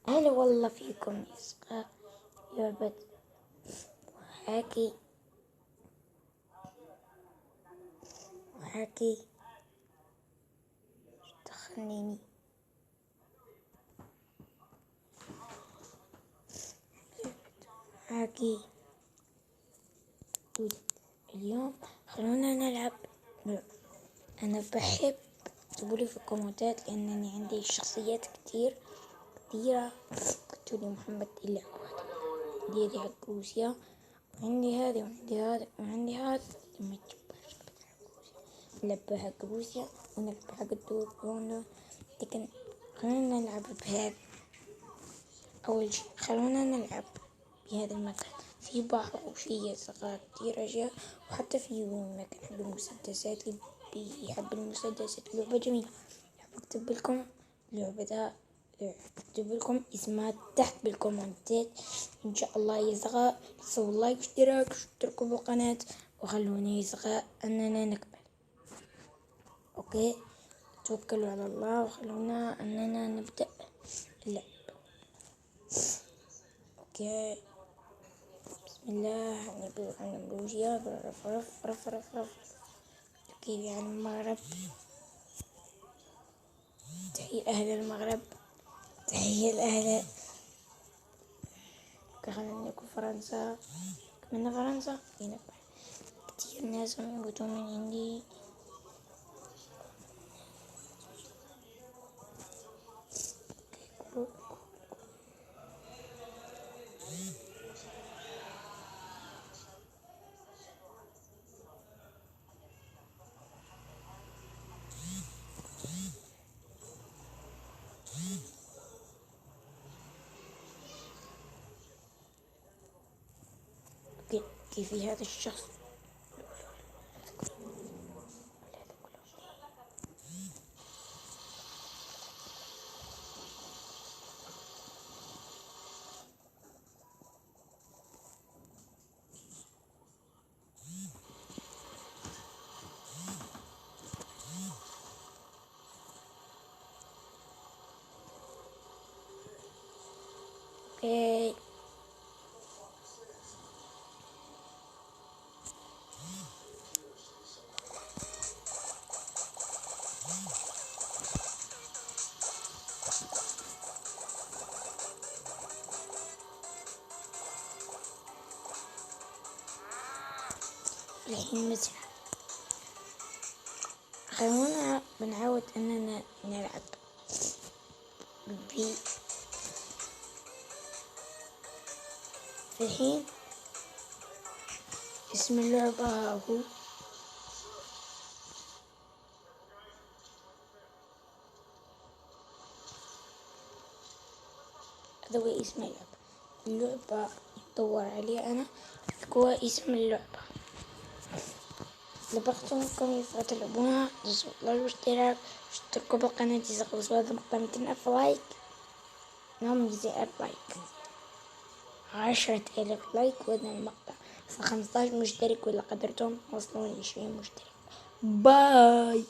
هلا والله فيكم يا أصدقاء لعبة محاكي محاكي تخنيني. محاكي اليوم خلونا نلعب لعبة. أنا بحب تقولي في الكومنتات لأنني عندي شخصيات كثيرة. قلتولي محمد إلا واحد، عندي حق روسيا، وعندي هذا وعندي هذا وعندي هذا. لما تجيبهاش نلعب حق روسيا ونلعب حق الدور كورونا. لكن خلونا نلعب بهذا. أول شي خلونا نلعب بهذا المكان، في بحر وفي صغار كتير أشياء، وحتى في مكان حق المسدسات اللي بيحب المسدسات. لعبة جميلة. أكتب لكم لعبة أكتب لكم اسمها تحت بالكومنتات إن شاء الله. يصغى سووا لايك واشتراك واشتركوا بالقناة وخلوني يصغى أننا نكمل. أوكي، توكلوا على الله وخلونا أننا نبدأ اللعب. اوكي، بسم الله. نبلوجيا رف رف رف رف رف. كيف يعني المغرب؟ تحية أهل المغرب، تحية لأهل. خلينا نقول فرنسا. من فرنسا هنا كتير ناس يموتوا من عندي. كيف هذا الشخص؟ اوكي، الحين مسح. خلونا بنعود أننا نلعب في الحين. اسم اللعبة هو هذا هو اسم اللعبة يدور عليه أنا هو اسم اللعبة. لبختمكم إذا تلعبونها تنسوا اللايك والاشتراك واشتركوا بالقناة إذا خلصوا هذا المقطع 200,000 لايك. نعم 200,000 لايك، 10,000 لايك وهذا المقطع 15 مشترك، وإذا قدرتم وصلوا 20 مشترك. باي.